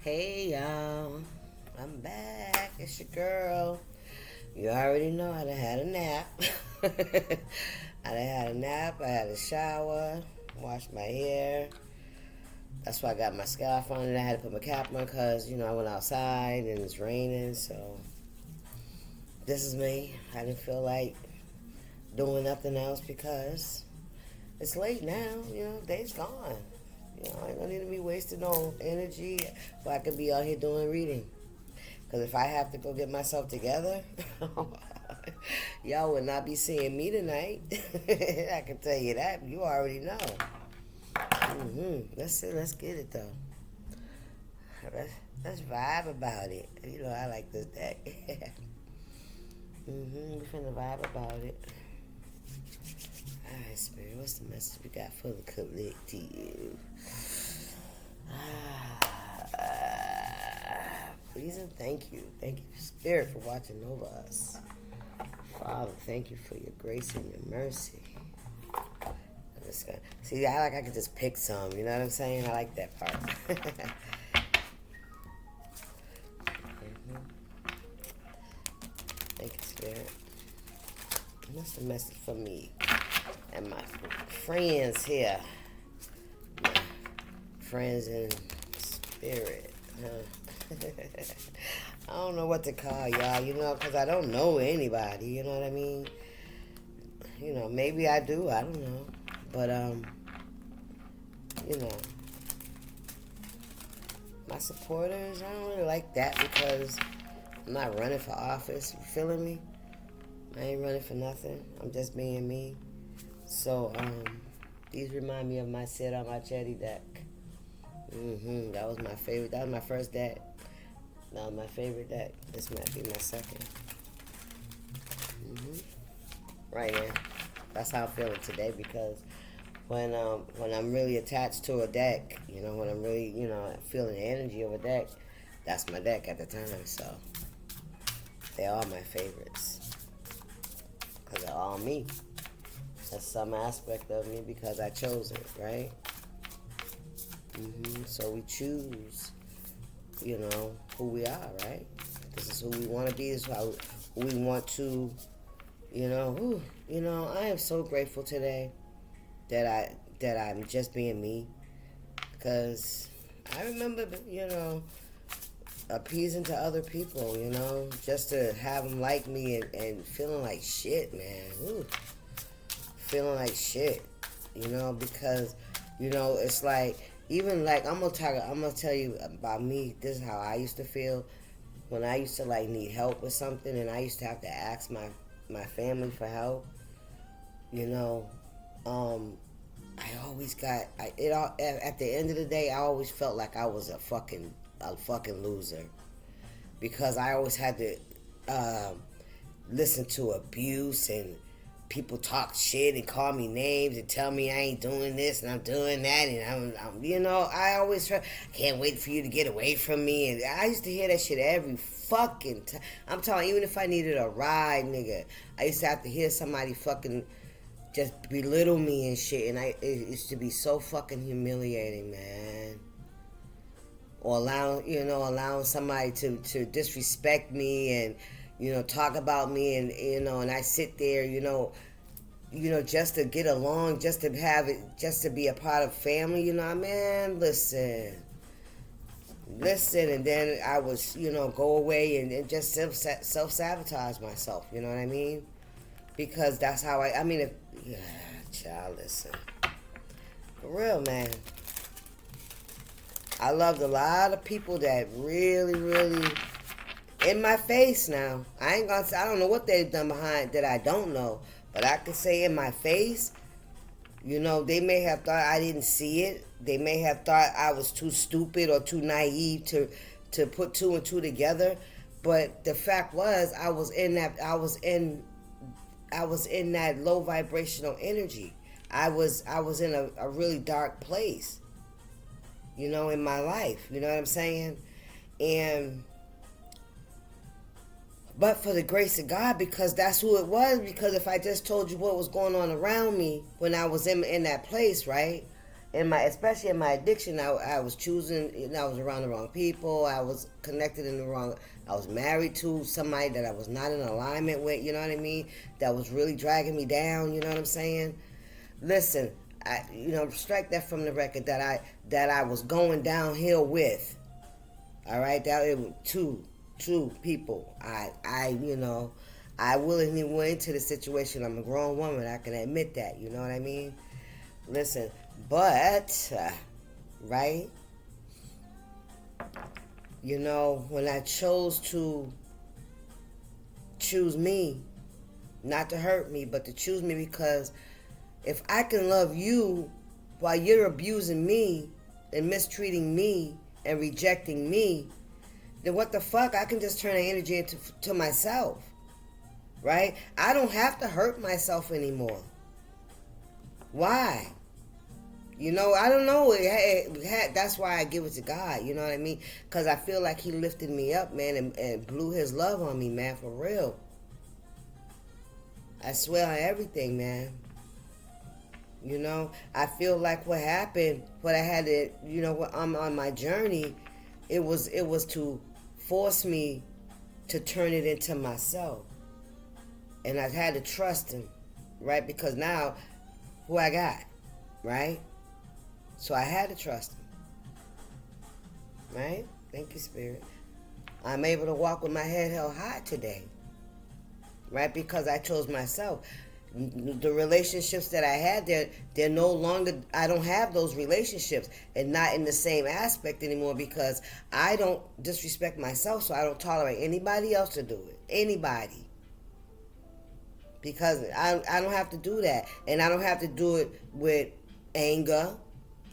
Hey y'all, I'm back. It's your girl. You already know I done had a nap. I had a shower, washed my hair. That's why I got my scarf on and I had to put my cap on because, I went outside and it's raining. So this is me. I didn't feel like doing nothing else because it's late now. Day's gone. I don't need to be wasting no energy, but I could be out here doing reading. Because if I have to go get myself together, y'all would not be seeing me tonight. I can tell you that. You already know. Let's get it though. Let's vibe about it. I like this deck. We finna vibe about it. Alright, Spirit, what's the message we got for the collective? Please and thank you. Thank you, Spirit, for watching over us. Father, thank you for your grace and your mercy. See, I could just pick some, you know what I'm saying? I like that part. Thank you, Spirit. What's the message for me and my friends here? My friends in spirit. I don't know what to call y'all, because I don't know anybody, you know what I mean? Maybe I do, I don't know. But, my supporters, I don't really like that because I'm not running for office, you feeling me? I ain't running for nothing. I'm just being me. So, these remind me of my Sit on my Chetty deck. That was my favorite. That was my first deck. That was my favorite deck. This might be my second. Right now. That's how I'm feeling today because when I'm really attached to a deck, when I'm really, feeling the energy of a deck, that's my deck at the time. So, they're all my favorites. Because they're all me. That's some aspect of me because I chose it, right? So we choose, who we are, right? This is who we want to be. This is how we want to, I am so grateful today that I'm just being me. Because I remember, appeasing to other people, just to have them like me and feeling like shit, man. Ooh. Feeling like shit, because, it's like, even like, I'm gonna tell you about me. This is how I used to feel when I used to like need help with something and I used to have to ask my family for help. I always got, at the end of the day, I always felt like I was a fucking loser because I always had to listen to abuse and people talk shit and call me names and tell me I ain't doing this and I'm doing that and I'm I always try, can't wait for you to get away from me, and I used to hear that shit every fucking time. I'm talking, even if I needed a ride, nigga, I used to have to hear somebody fucking just belittle me and shit, and it used to be so fucking humiliating, man. Or allowing somebody to disrespect me and talk about me and and I sit there, just to get along, just to have it, just to be a part of family, man, listen, and then I was, go away and just self-sabotage myself, you know what I mean? Because that's how child, listen. For real, man. I loved a lot of people that really, really in my face now. I don't know what they've done behind that I don't know. But I can say in my face, they may have thought I didn't see it. They may have thought I was too stupid or too naive to put two and two together. But the fact was I was in that low vibrational energy. I was in a really dark place, in my life. You know what I'm saying? But for the grace of God, because that's who it was, because if I just told you what was going on around me when I was in that place, right? especially in my addiction, I was choosing, I was around the wrong people. I was connected in the wrong, I was married to somebody that I was not in alignment with, you know what I mean? That was really dragging me down, you know what I'm saying? Listen, strike that from the record that I was going downhill with. All right, that it was two people. I willingly went into the situation. I'm a grown woman. I can admit that. You know what I mean? Listen, but right, when I chose to choose me, not to hurt me, but to choose me, because if I can love you while you're abusing me and mistreating me and rejecting me, then what the fuck? I can just turn the energy into myself, right? I don't have to hurt myself anymore. Why? I don't know. That's why I give it to God, you know what I mean? Because I feel like he lifted me up, man, and blew his love on me, man, for real. I swear on everything, man. I feel like what happened, what I had to, I'm on my journey, it was to force me to turn it into myself. And I had to trust him, right? Because now, who I got, right? So I had to trust him, right? Thank you, Spirit. I'm able to walk with my head held high today, right? Because I chose myself. The relationships that I had, they're no longer, I don't have those relationships, and not in the same aspect anymore, because I don't disrespect myself, so I don't tolerate anybody else to do it. Anybody. Because I don't have to do that. And I don't have to do it with anger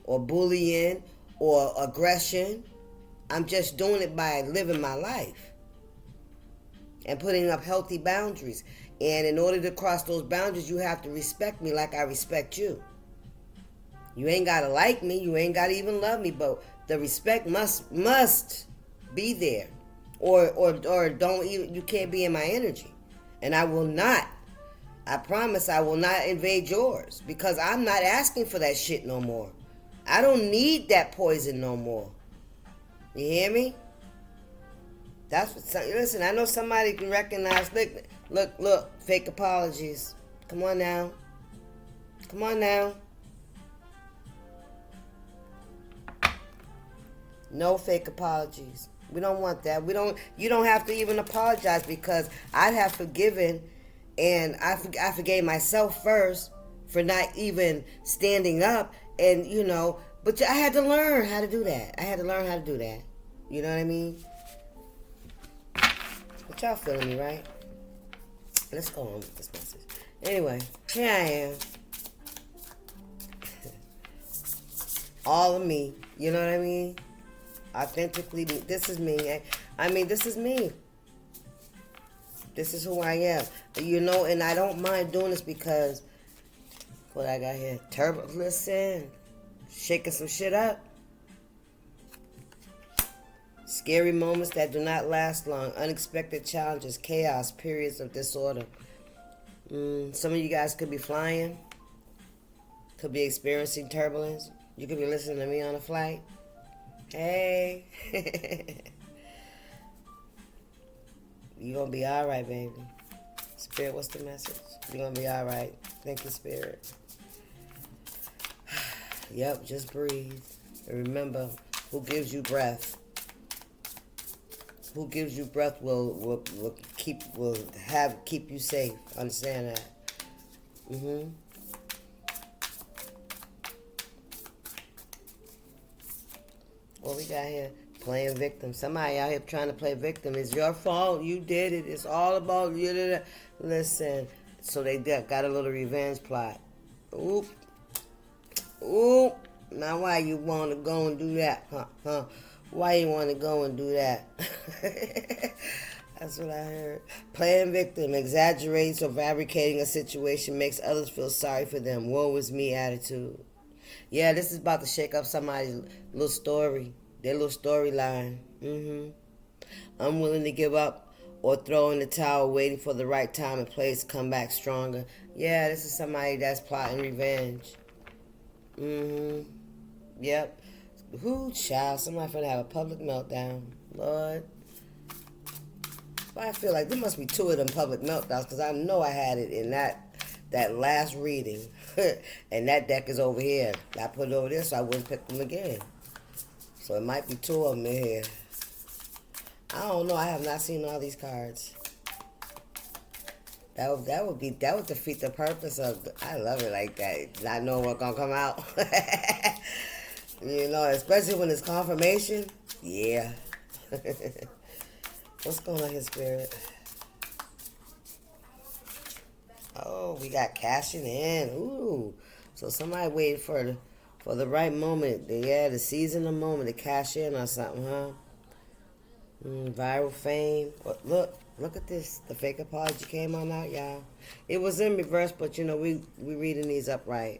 or bullying or aggression. I'm just doing it by living my life and putting up healthy boundaries. And in order to cross those boundaries, you have to respect me like I respect you. You ain't got to like me. You ain't got to even love me. But the respect must be there. Or don't even, you can't be in my energy. And I will not. I promise I will not invade yours. Because I'm not asking for that shit no more. I don't need that poison no more. You hear me? That's what. Listen, I know somebody can recognize. Look, fake apologies. Come on now. No fake apologies. We don't want that. You don't have to even apologize, because I have forgiven, and I forgave myself first for not even standing up, and but I had to learn how to do that. You know what I mean? But y'all feeling me, right? Let's go on with this message. Anyway, here I am. All of me. You know what I mean? Authentically, this is me. This is me. This is who I am. And I don't mind doing this because what I got here. Listen. Shaking some shit up. Scary moments that do not last long. Unexpected challenges, chaos, periods of disorder. Some of you guys could be flying. Could be experiencing turbulence. You could be listening to me on a flight. Hey. You're going to be all right, baby. Spirit, what's the message? You're going to be all right. Thank you, Spirit. Yep, just breathe. And remember, who gives you breath? Who gives you breath will keep you safe. Understand that? What we got here? Playing victim. Somebody out here trying to play victim. It's your fault. You did it. It's all about you. Listen. So they got a little revenge plot. Oop. Now why you want to go and do that? Huh? Why you want to go and do that? That's what I heard. Playing victim exaggerates or fabricating a situation, makes others feel sorry for them. Woe is me attitude. Yeah, this is about to shake up somebody's little story, their little storyline. Unwilling to give up or throw in the towel, waiting for the right time and place to come back stronger. Yeah, this is somebody that's plotting revenge. Yep. Who, child? Somebody finna have a public meltdown. Lord. I feel like there must be two of them public meltdowns because I know I had it in that last reading. And that deck is over here. I put it over there so I wouldn't pick them again. So it might be two of them in here. I don't know. I have not seen all these cards. That would defeat the purpose of. I love it like that. Not knowing what's gonna come out. You know, especially when it's confirmation. Yeah. What's going on here, Spirit? Oh, we got cashing in. Ooh. So somebody waiting for the right moment. Yeah, the season of moment to cash in on something, huh? Viral fame. Look at this. The fake apology came on out, y'all. It was in reverse, but you know, we reading these upright.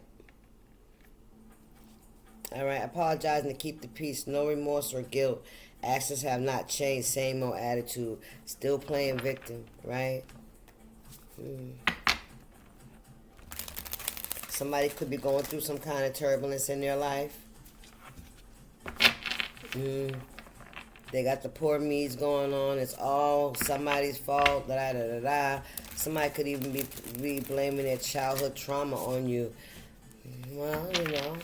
All right, apologizing to keep the peace. No remorse or guilt. Actions have not changed. Same old attitude. Still playing victim, right? Somebody could be going through some kind of turbulence in their life. They got the poor me's going on. It's all somebody's fault. Da da da da. Somebody could even be blaming their childhood trauma on you. Well, you know,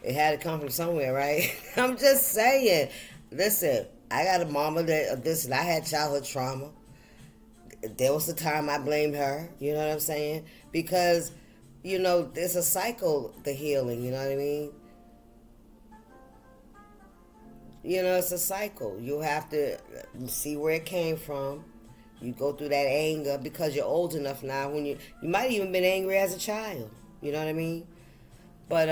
it had to come from somewhere, right? I'm just saying. Listen, I got a mama that, listen, I had childhood trauma. There was a time I blamed her, you know what I'm saying? Because, you know, there's a cycle to healing, you know what I mean? You know, it's a cycle. You have to see where it came from. You go through that anger because you're old enough now when you might even been angry as a child, you know what I mean? But,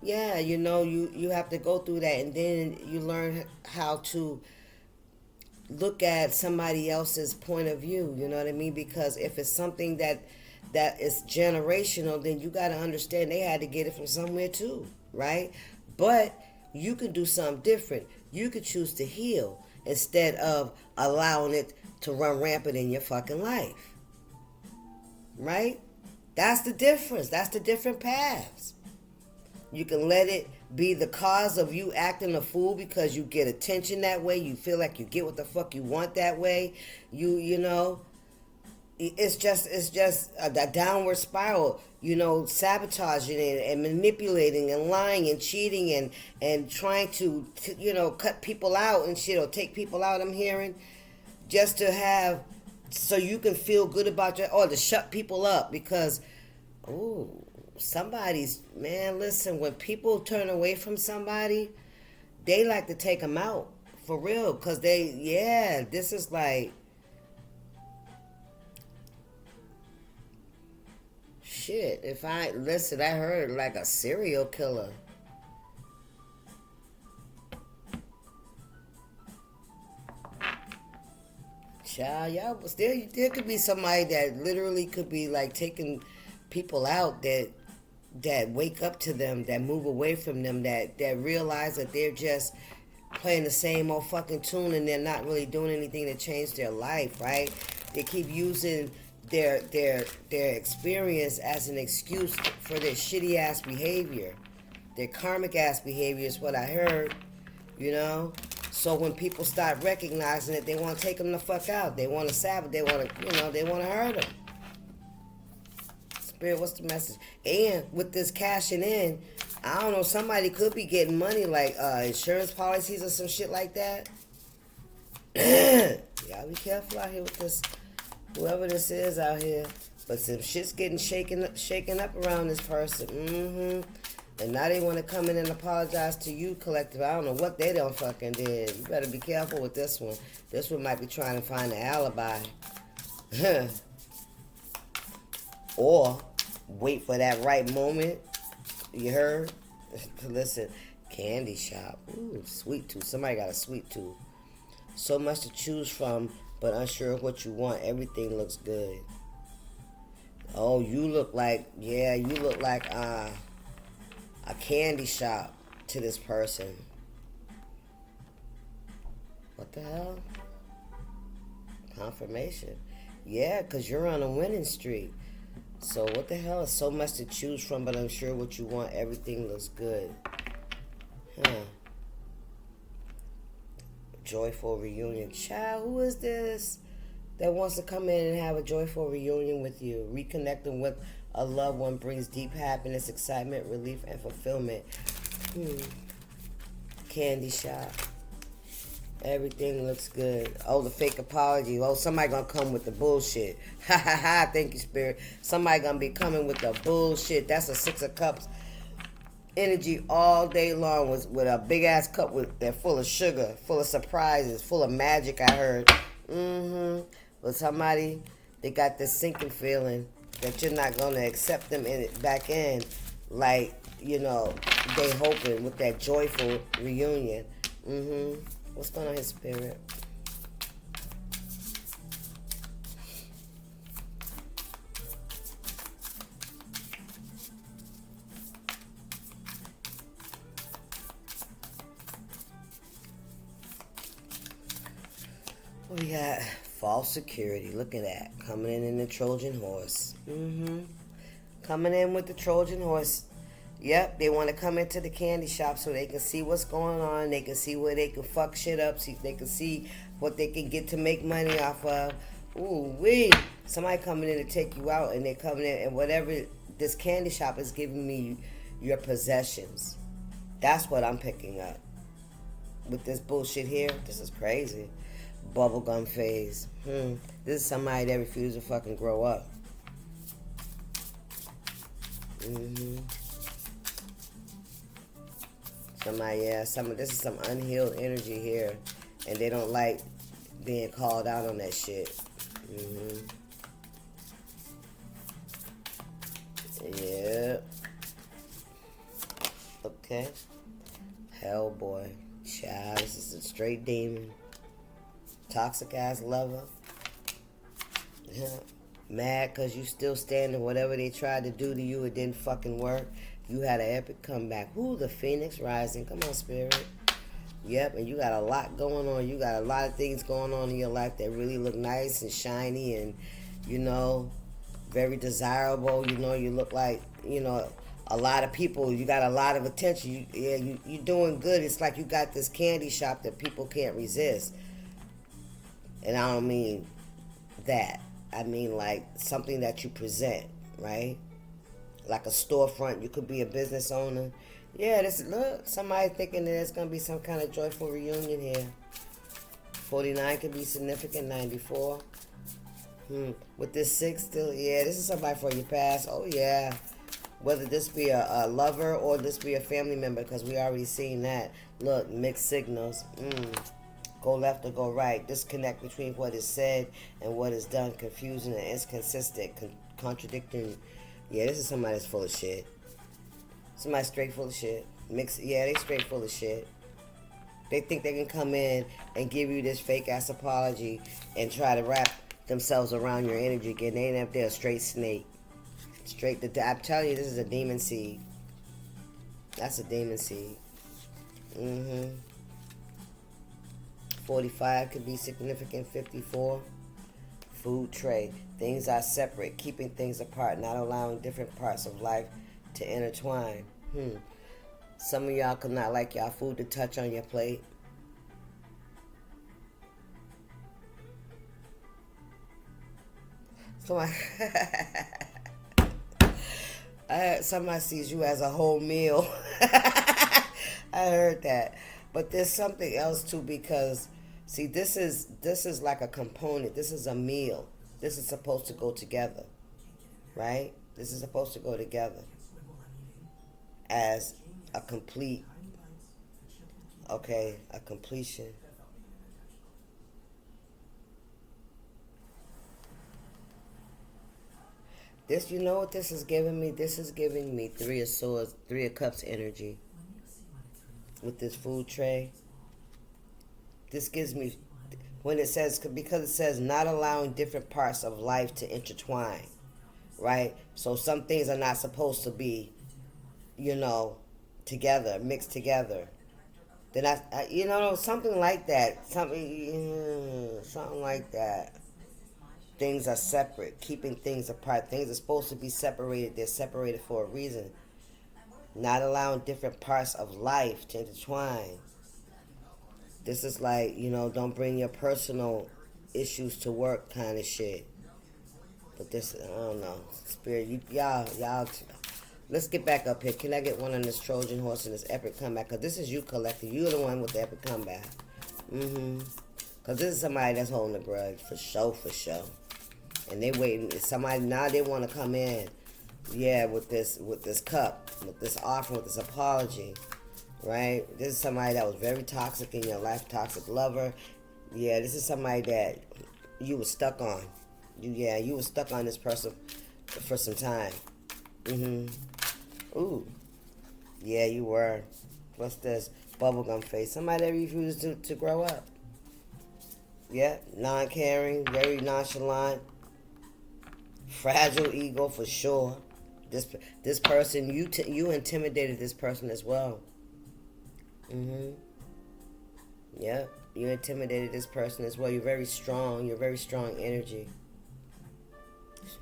yeah, you know, you have to go through that, and then you learn how to look at somebody else's point of view, you know what I mean? Because if it's something that is generational, then you got to understand they had to get it from somewhere too, right? But you can do something different. You could choose to heal instead of allowing it to run rampant in your fucking life, right? That's the difference. That's the different paths. You can let it be the cause of you acting a fool because you get attention that way. You feel like you get what the fuck you want that way. You know, it's just a downward spiral. You know, sabotaging and manipulating and lying and cheating and trying to you know, cut people out and shit, or take people out. I'm hearing just to have so you can feel good about or to shut people up because, ooh. Somebody's, man, listen, when people turn away from somebody, they like to take them out for real because this is like, shit, I heard like a serial killer. Child, y'all, there could be somebody that literally could be like taking people out that wake up to them, that move away from them, that realize that they're just playing the same old fucking tune and they're not really doing anything to change their life, right? They keep using their experience as an excuse for their shitty ass behavior. Their karmic ass behavior is what I heard, you know? So when people start recognizing it, they want to take them the fuck out. They want to sabotage, they want to hurt them. Spirit, what's the message? And with this cashing in, I don't know, somebody could be getting money like insurance policies or some shit like that. Y'all be careful out here with this, whoever this is out here. But some shit's getting shaken up around this person. And now they want to come in and apologize to you, collective. I don't know what they done fucking did. You better be careful with this one. This one might be trying to find an alibi. Or wait for that right moment. You heard? Listen, candy shop. Ooh, sweet tooth. Somebody got a sweet tooth. So much to choose from, but unsure of what you want. Everything looks good. Oh, you look like a candy shop to this person. What the hell? Confirmation. Yeah, because you're on a winning streak. So what the hell is so much to choose from, but unsure what you want. Everything looks good. Huh. Joyful reunion. Child, who is this that wants to come in and have a joyful reunion with you? Reconnecting with a loved one brings deep happiness, excitement, relief, and fulfillment. Candy shop. Everything looks good. Oh, the fake apology. Oh, somebody gonna come with the bullshit. Ha ha ha. Thank you, Spirit. Somebody gonna be coming with the bullshit. That's a 6 of Cups energy all day long with a big ass cup that full of sugar, full of surprises, full of magic. I heard. But somebody, they got this sinking feeling that you're not gonna accept them back in, like they hoping with that joyful reunion. What's going on, His Spirit? We got false security. Look at that. Coming in the Trojan horse. Coming in with the Trojan horse. Yep, they want to come into the candy shop so they can see what's going on. They can see where they can fuck shit up. They can see what they can get to make money off of. Ooh, wee. Somebody coming in to take you out, and they're coming in, and whatever this candy shop is giving me, your possessions. That's what I'm picking up. With this bullshit here, this is crazy. Bubblegum phase. This is somebody that refuses to fucking grow up. Somebody, this is some unhealed energy here, and they don't like being called out on that shit. Yeah. Okay. Hellboy. Child, this is a straight demon. Toxic ass lover. Mad because you still standing. Whatever they tried to do to you, it didn't fucking work. You had an epic comeback. Ooh, the Phoenix rising. Come on, Spirit. Yep, and you got a lot going on. You got a lot of things going on in your life that really look nice and shiny and, very desirable. You look like, a lot of people. You got a lot of attention. You're doing good. It's like you got this candy shop that people can't resist. And I don't mean that. I mean like something that you present, right? Like a storefront. You could be a business owner. Yeah, look, somebody thinking that there's going to be some kind of joyful reunion here. 49 could be significant, 94. With this 6 still, this is somebody from your past. Oh, yeah. Whether this be a lover or this be a family member, because we already seen that. Look, mixed signals. Go left or go right. Disconnect between what is said and what is done. Confusing and inconsistent. Contradicting. Yeah, this is somebody that's full of shit. Somebody straight full of shit. They straight full of shit. They think they can come in and give you this fake ass apology and try to wrap themselves around your energy again. They ain't up there a straight snake. I'm telling you, this is a demon seed. That's a demon seed. 45 could be significant. 54. Food tray. Things are separate, keeping things apart, not allowing different parts of life to intertwine. Some of y'all could not like y'all food to touch on your plate. Somebody sees you as a whole meal. I heard that. But there's something else too, because see, this is like a component. This is a meal. This is supposed to go together, right? This is supposed to go together as a complete, a completion. This, you know what this is giving me? This is giving me 3 of Swords, 3 of Cups energy with this food tray. This gives me, because it says not allowing different parts of life to intertwine, right? So some things are not supposed to be, together, mixed together. Then something like that. Something like that. Things are separate, keeping things apart. Things are supposed to be separated. They're separated for a reason. Not allowing different parts of life to intertwine. This is like, don't bring your personal issues to work kind of shit. But this, I don't know. Spirit, y'all, let's get back up here. Can I get one on this Trojan horse and this epic comeback? Because this is you collective. You're the one with the epic comeback. Because this is somebody that's holding a grudge, for sure, for sure. And they waiting. Somebody, now they want to come in, yeah, with this cup, with this offering, with this apology, right? This is somebody that was very toxic in your life, toxic lover. Yeah, this is somebody that you were stuck on. You were stuck on this person for some time. Ooh. Yeah, you were. What's this? Bubblegum face. Somebody that refused to grow up. Yeah, non-caring, very nonchalant, fragile ego for sure. This person, you intimidated this person as well. Yeah, you intimidated this person as well. You're very strong. You're very strong energy.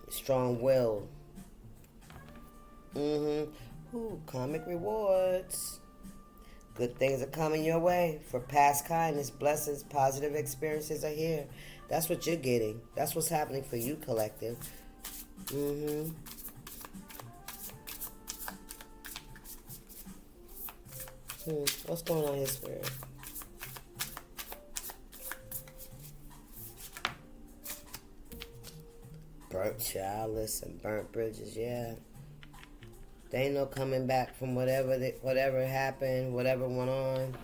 Strong-willed. Ooh, karmic rewards. Good things are coming your way. For past kindness, blessings, positive experiences are here. That's what you're getting. That's what's happening for you, collective. What's going on here, Spirit? Burnt childless and burnt bridges, yeah. There ain't no coming back from whatever happened, whatever went on.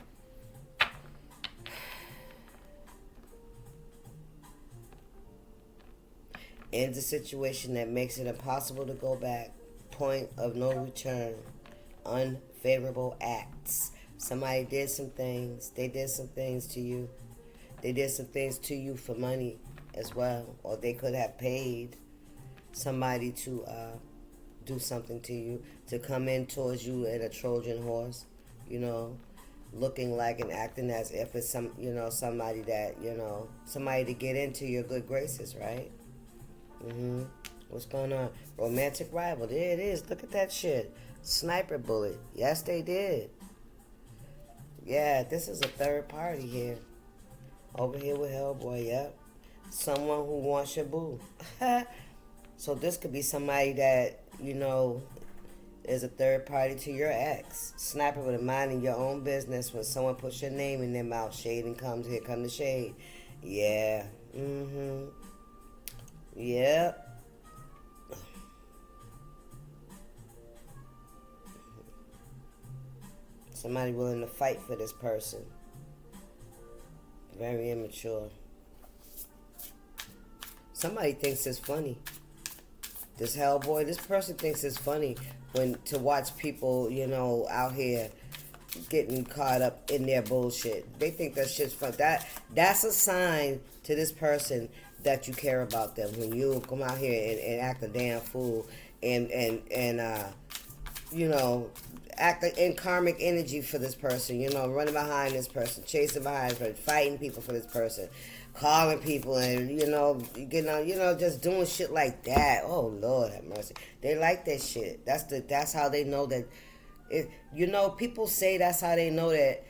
Ends a situation that makes it impossible to go back. Point of no return. Unfavorable acts. Somebody did some things. They did some things to you. They did some things to you for money as well. Or they could have paid somebody to do something to you, to come in towards you in a Trojan horse, looking like and acting as if it's somebody that, somebody to get into your good graces, right? What's going on? Romantic rival. There it is. Look at that shit. Sniper bullet. Yes, they did. Yeah, this is a third party here. Over here with Hellboy, yep. Someone who wants your boo. So this could be somebody that, is a third party to your ex. Sniper with a mind in your own business. When someone puts your name in their mouth, shading comes. Here come the shade. Yeah. Yep. Somebody willing to fight for this person. Very immature. Somebody thinks it's funny. This Hellboy, this person thinks it's funny to watch people, out here getting caught up in their bullshit. They think that shit's fun. That's a sign to this person that you care about them. When you come out here and act a damn fool and act in karmic energy for this person, running behind this person, chasing behind this person, fighting people for this person, calling people and, getting on, just doing shit like that. Oh, Lord have mercy. They like that shit. That's how they know that, people say that's how they know that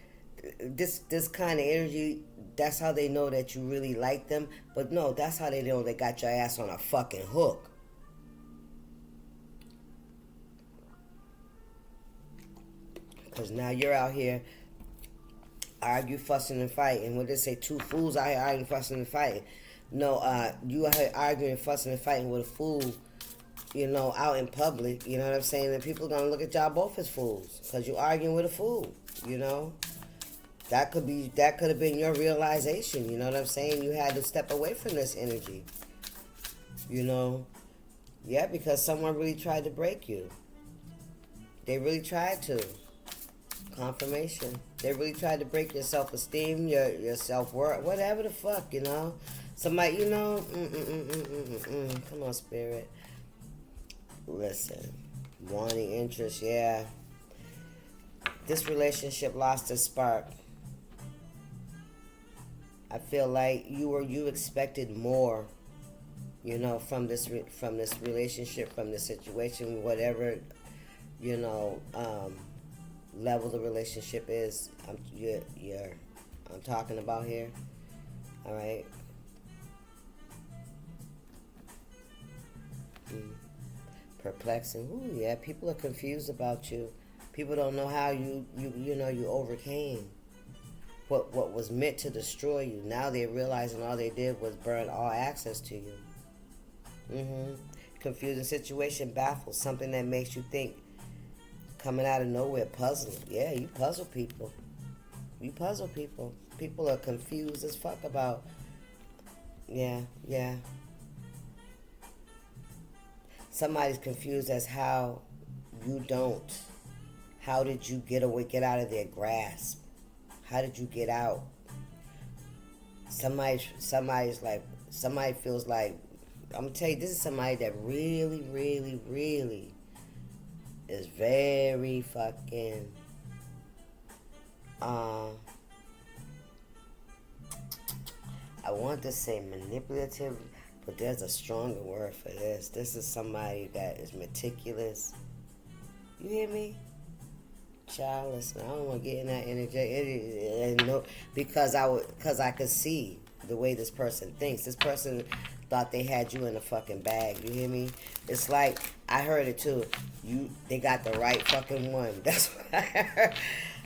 this kind of energy, that's how they know that you really like them. But no, that's how they know they got your ass on a fucking hook. Because now you're out here argue, fussing, and fighting. What they say, two fools out here arguing, fussing, and fighting. No, you out here arguing, fussing, and fighting with a fool, out in public. You know what I'm saying? And people are going to look at y'all both as fools. Because you're arguing with a fool, That could have been your realization, you know what I'm saying? You had to step away from this energy. Yeah, because someone really tried to break you. They really tried to. Confirmation. They really tried to break your self-esteem, your self-worth, whatever the fuck, Somebody, Come on, Spirit. Listen. Wanting interest, yeah. This relationship lost its spark. I feel like you expected more, from this relationship, from this situation, whatever you know, level the relationship is. I'm talking about here. All right. Mm. Perplexing. Ooh, yeah. People are confused about you. People don't know how you overcame what was meant to destroy you. Now they're realizing all they did was burn all access to you. Confusing situation baffles something that makes you think. Coming out of nowhere, puzzling. Yeah, you puzzle people. You puzzle people. People are confused as fuck about. Yeah, yeah. Somebody's confused as how you don't. How did you get out of their grasp? How did you get out? Somebody's like, somebody feels like, I'm gonna tell you, this is somebody that really, really, really is very fucking, I want to say manipulative, but there's a stronger word for this. This is somebody that is meticulous. You hear me? Child, listen, I don't want to get in that energy. Because I could see the way this person thinks. This person thought they had you in a fucking bag. You hear me? It's like, I heard it too. They got the right fucking one. That's what I heard.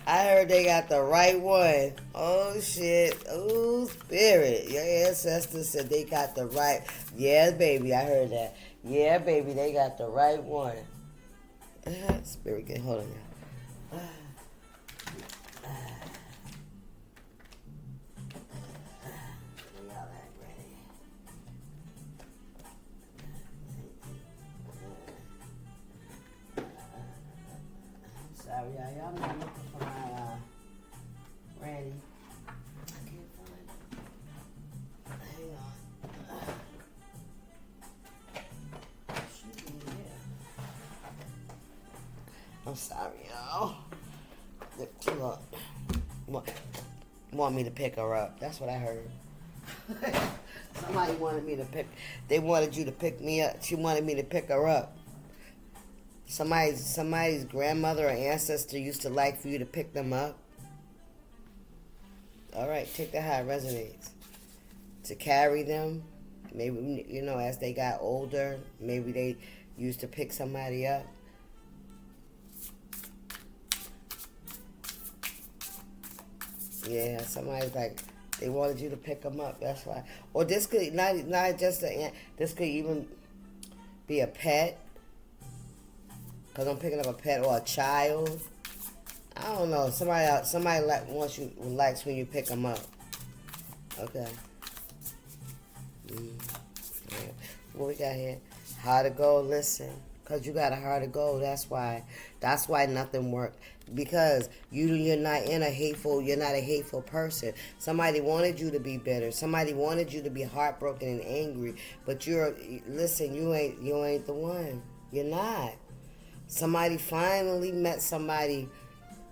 I heard they got the right one. Oh shit. Oh spirit. Your ancestors said they got the right. Yeah, baby. I heard that. Yeah, baby. They got the right one. Spirit, get hold on now. Sorry, y'all. I'm not looking for my Randy. I can't find it. Hang on. Should be here. I'm sorry, y'all. Want me to pick her up. That's what I heard. Somebody wanted me to pick. They wanted you to pick me up. She wanted me to pick her up. Somebody's grandmother or ancestor used to like for you to pick them up. All right, take that how it resonates. To carry them. Maybe, as they got older, maybe they used to pick somebody up. Yeah, somebody's like, they wanted you to pick them up. That's why. Or this could not just this could even be a pet. Cause I'm picking up a pet or a child. I don't know. Somebody likes when you pick them up. Okay. Yeah. What we got here? How to go? Listen. Cause you got a heart to go. That's why nothing worked. Because you're not a hateful person. Somebody wanted you to be bitter. Somebody wanted you to be heartbroken and angry. But you ain't the one. You're not. Somebody finally met somebody.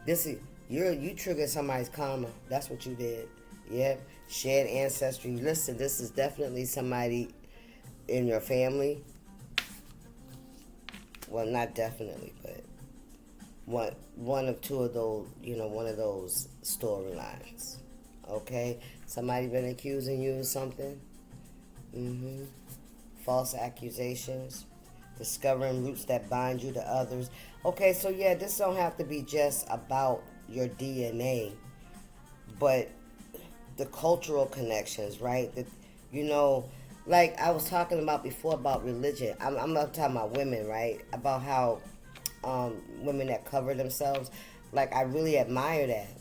You triggered somebody's karma. That's what you did. Yep. Shared ancestry. Listen, this is definitely somebody in your family. Well, not definitely, but one of two of those, one of those storylines. Okay? Somebody been accusing you of something. False accusations. Discovering roots that bind you to others. Okay, so yeah, this don't have to be just about your DNA, but the cultural connections, right? Like I was talking about before about religion. I'm not talking about women, right? About how women that cover themselves. Like I really admire that.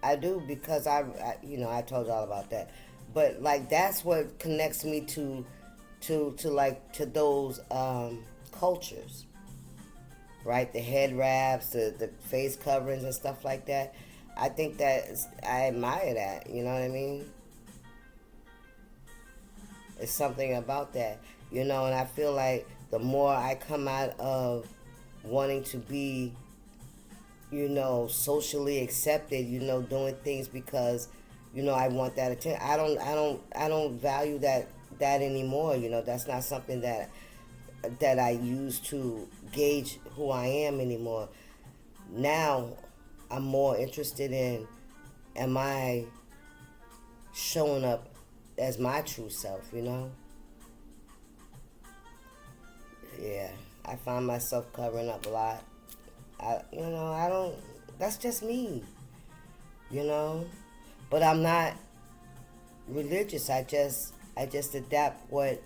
I do because I told you all about that. But like that's what connects me to those cultures, right? The head wraps, the face coverings and stuff like that. I think I admire that. You know what I mean? It's something about that, and I feel like the more I come out of wanting to be, socially accepted, doing things because, I want that attention. I don't value that anymore. That's not something that that I use to gauge who I am anymore. Now I'm more interested in, am I showing up as my true self, you know? Yeah, I find myself covering up a lot. I don't, that's just me, you know? But I'm not religious. I just adapt what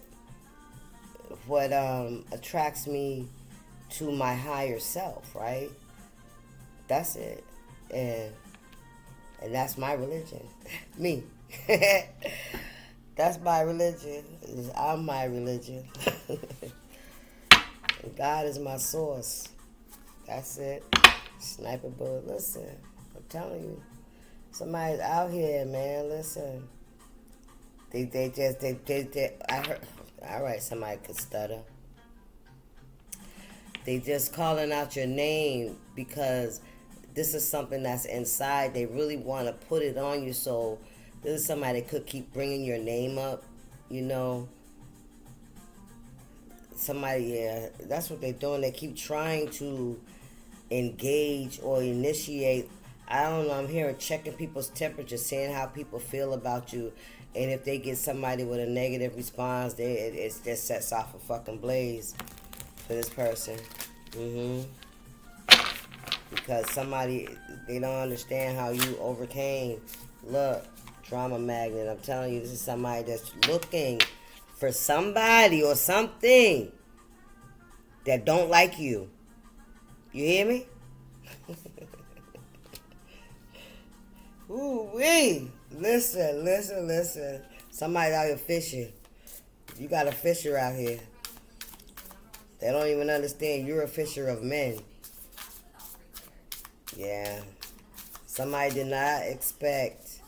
attracts me to my higher self, right? That's it. And that's my religion. Me. That's my religion. I'm my religion. God is my source. That's it. Sniper bullet. Listen, I'm telling you. Somebody's out here, man. Listen. I heard. All right, somebody could stutter. They just calling out your name because this is something that's inside. They really want to put it on you. So this is somebody that could keep bringing your name up, you know. Somebody, yeah, that's what they're doing. They keep trying to engage or initiate. I don't know. I'm hearing checking people's temperature, seeing how people feel about you, and if they get somebody with a negative response, it just sets off a fucking blaze for this person. Because they don't understand how you overcame. Look, trauma magnet. I'm telling you, this is somebody that's looking for somebody or something that don't like you. You hear me? Ooh wee! Listen. Somebody out here fishing. You got a fisher out here. They don't even understand you're a fisher of men. Yeah. Somebody did not expect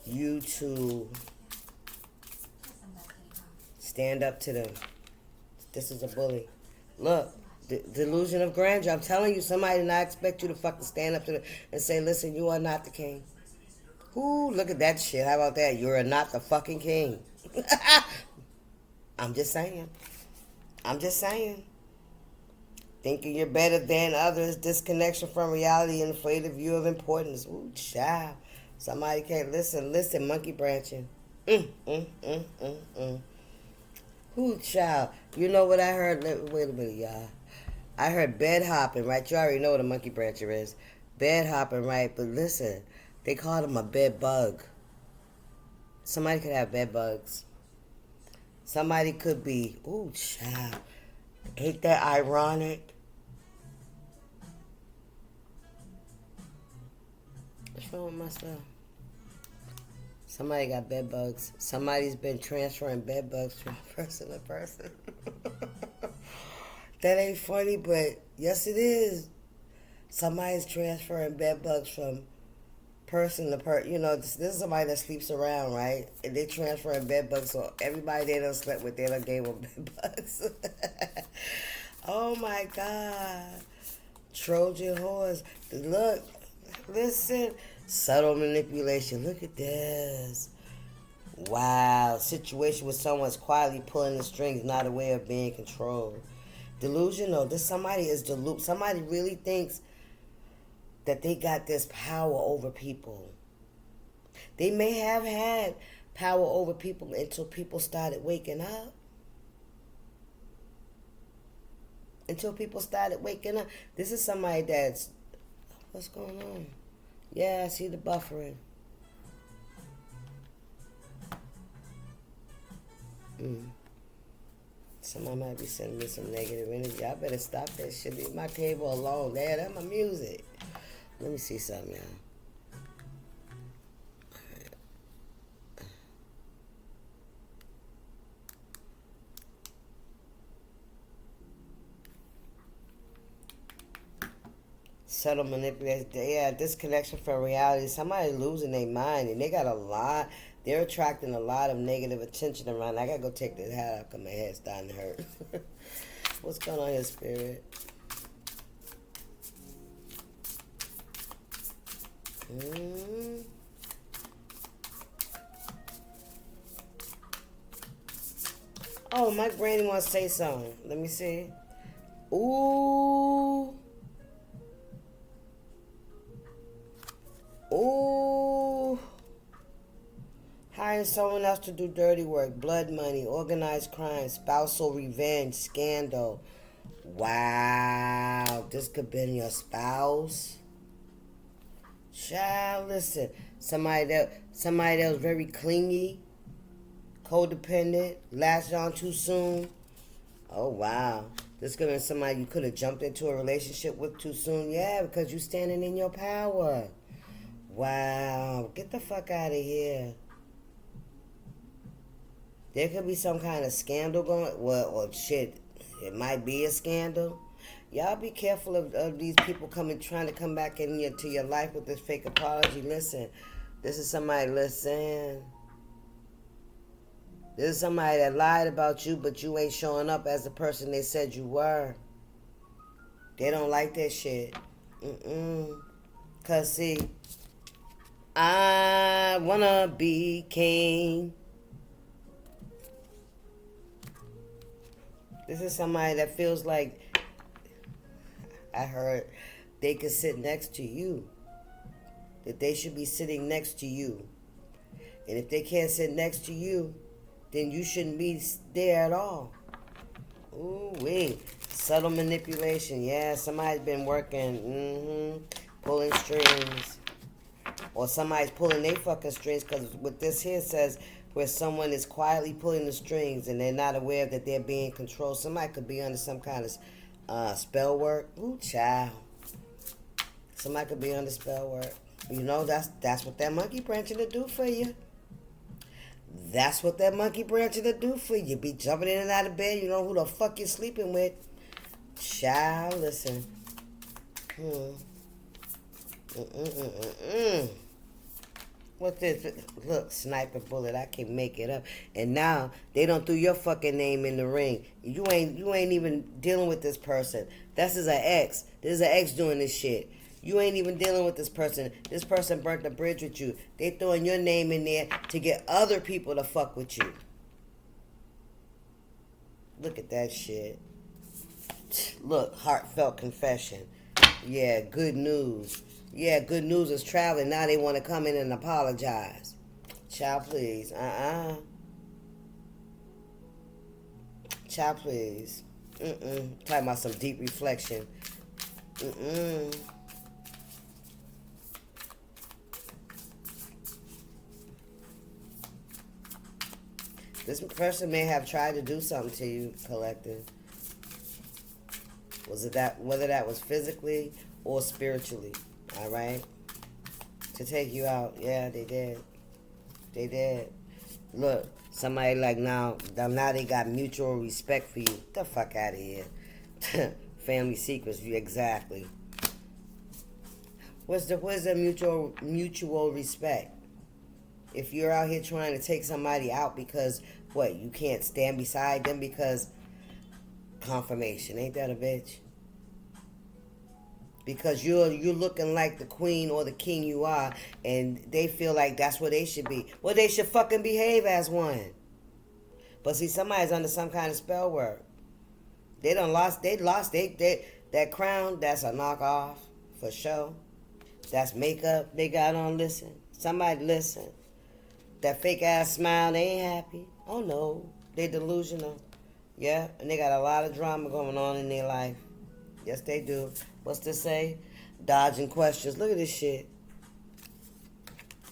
you to stand up to them. This is a bully. Look, delusion of grandeur. I'm telling you, somebody did not expect you to fucking stand up to them and say, listen, you are not the king. Ooh, look at that shit. How about that? You're not the fucking king. I'm just saying. Thinking you're better than others, disconnection from reality, inflated view of importance. Ooh, child. Somebody can't listen, monkey branching. Ooh, child. You know what I heard? Wait a minute, y'all. I heard bed hopping, right? You already know what a monkey brancher is. Bed hopping, right? But listen, they called him a bed bug. Somebody could have bed bugs. Somebody could be, ooh, child. Ain't that ironic? What's wrong with myself? Somebody got bed bugs. Somebody's been transferring bed bugs from person to person. That ain't funny, but yes it is. Somebody's transferring bed bugs from person to person. You know, this is somebody that sleeps around, right? And they transferring bed bugs, so everybody they done slept with, they done gave them bed bugs. Oh my God. Trojan horse. Look, listen. Subtle manipulation. Look at this. Wow. Situation where someone's quietly pulling the strings, not a way of being controlled. Delusional. Somebody really thinks that they got this power over people. They may have had power over people until people started waking up. This is somebody that's... What's going on? Yeah, I see the buffering. Somebody might be sending me some negative energy. I better stop that shit. Leave my cable alone. There, that's my music. Let me see something, y'all. Subtle manipulation. Yeah, disconnection from reality. Somebody losing their mind, and they got a lot. They're attracting a lot of negative attention around. I gotta go take this hat out because my head's starting to hurt. What's going on here, spirit? Oh, my granny wants to say something. Let me see. Ooh. Ooh. Hiring someone else to do dirty work, blood money, organized crime, spousal revenge, scandal. Wow. This could be your spouse. Child, listen. Somebody that was very clingy, codependent, latched on too soon. Oh, wow. This could have been somebody you could have jumped into a relationship with too soon. Yeah, because you standing in your power. Wow. Get the fuck out of here. There could be some kind of scandal going. Well, or shit, it might be a scandal. Y'all be careful of these people trying to come back into your life with this fake apology. Listen, this is somebody, listen. This is somebody that lied about you, but you ain't showing up as the person they said you were. They don't like that shit. Cause see, I wanna be king. This is somebody that feels like, I heard, they could sit next to you. That they should be sitting next to you. And if they can't sit next to you, then you shouldn't be there at all. Ooh, wait. Subtle manipulation. Yeah, somebody's been working, pulling strings. Or somebody's pulling their fucking strings, because what this here says, where someone is quietly pulling the strings and they're not aware that they're being controlled. Somebody could be under some kind of spell work. Ooh, child. Somebody could be under spell work. You know, that's what that monkey branching to do for you. That's what that monkey branching to do for you. Be jumping in and out of bed. You know who the fuck you're sleeping with. Child, listen. What's this? Look, sniper bullet. I can make it up. And now they don't throw your fucking name in the ring. You ain't even dealing with this person. This is an ex. This is an ex doing this shit. You ain't even dealing with this person. This person burnt the bridge with you. They throwing your name in there to get other people to fuck with you. Look at that shit. Look, heartfelt confession. Yeah, good news. Yeah, good news is traveling. Now they want to come in and apologize. Child, please. Child, please. Talking about some deep reflection. This person may have tried to do something to you, collective. Whether that was physically or spiritually, all right? To take you out. Yeah, they did. They did. Look, somebody like now they got mutual respect for you. Get the fuck out of here. Family secrets, exactly. Where's the mutual respect? If you're out here trying to take somebody out because, what, you can't stand beside them because confirmation. Ain't that a bitch? Because you're looking like the queen or the king you are, and they feel like that's what they should be. Well, they should fucking behave as one. But see, somebody's under some kind of spell work. They lost that crown. That's a knockoff for sure. That's makeup they got on. Listen, somebody listen. That fake ass smile, they ain't happy. Oh no, they delusional. Yeah, and they got a lot of drama going on in their life. Yes, they do. What's this say? Dodging questions. Look at this shit.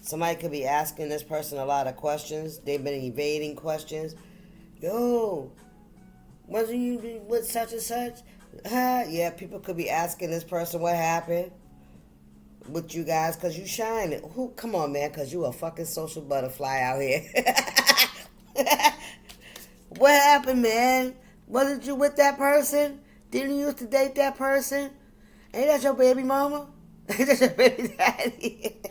Somebody could be asking this person a lot of questions. They've been evading questions. Yo, wasn't you with such and such? Yeah, people could be asking this person what happened with you guys because you shining. Come on, man, because you a fucking social butterfly out here. What happened, man? Wasn't you with that person? Didn't you used to date that person? Ain't that your baby mama? Ain't that your baby daddy?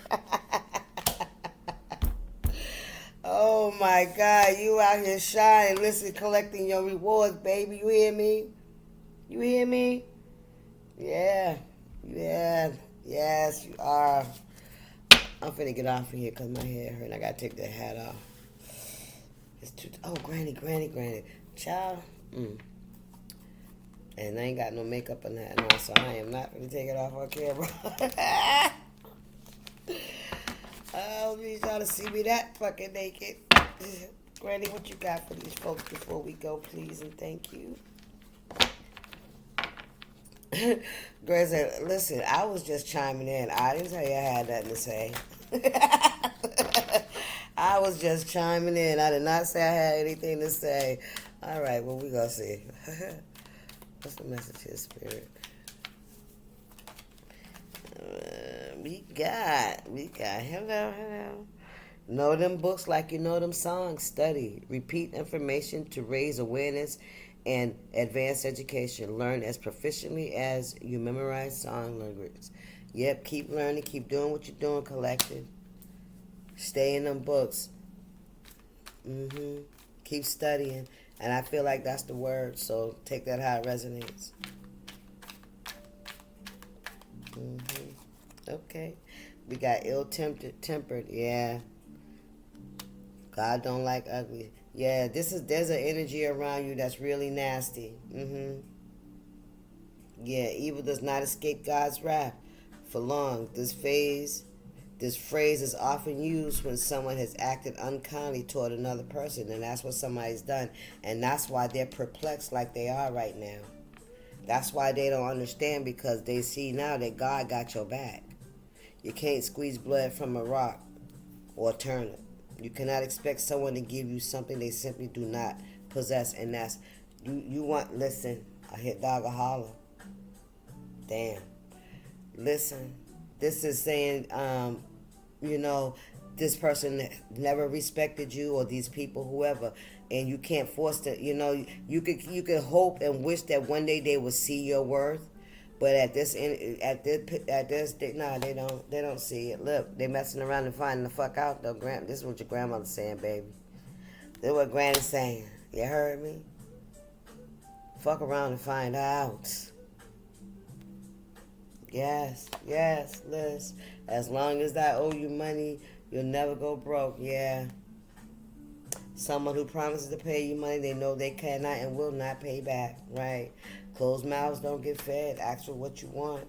Oh my God, you out here shining. Listen, collecting your rewards, baby. You hear me? You hear me? Yeah. Yes, you are. I'm finna get off of here because my hair hurt and I gotta take the hat off. It's too. Oh, granny. Child. And I ain't got no makeup on that now, so I am not going to take it off on camera. I don't need y'all to see me that fucking naked. Granny, what you got for these folks before we go, please, and thank you. Granny said, listen, I was just chiming in. I didn't tell you I had nothing to say. I was just chiming in. I did not say I had anything to say. All right, well, we going to see. What's the message here, Spirit? We got, hello. Know them books like you know them songs. Study. Repeat information to raise awareness and advance education. Learn as proficiently as you memorize song lyrics. Yep, keep learning. Keep doing what you're doing, collective. Stay in them books. Keep studying. And I feel like that's the word, so take that how it resonates. Okay. We got ill-tempered. Yeah. God don't like ugly. Yeah, there's an energy around you that's really nasty. Yeah, evil does not escape God's wrath for long. This phrase is often used when someone has acted unkindly toward another person, and that's what somebody's done. And that's why they're perplexed like they are right now. That's why they don't understand, because they see now that God got your back. You can't squeeze blood from a rock or a turnip. You cannot expect someone to give you something they simply do not possess, and that's you want. Listen, I hit dog a holler. Damn. Listen, this is saying, this person never respected you, or these people, whoever, and you can't force them. You could hope and wish that one day they will see your worth, but at this, nah, they don't see it. Look, they messing around and finding the fuck out though. This is what your grandmother's saying, baby. This is what Granny's saying. You heard me? Fuck around and find out. Yes, Liz. As long as I owe you money, you'll never go broke. Yeah. Someone who promises to pay you money, they know they cannot and will not pay back. Right. Closed mouths don't get fed. Ask for what you want.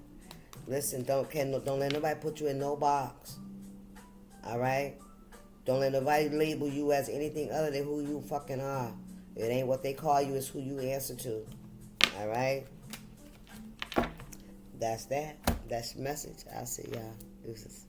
Listen, don't let nobody put you in no box. All right? Don't let nobody label you as anything other than who you fucking are. It ain't what they call you, it's who you answer to. All right? That's that. That's the message. I'll see y'all. Deuces.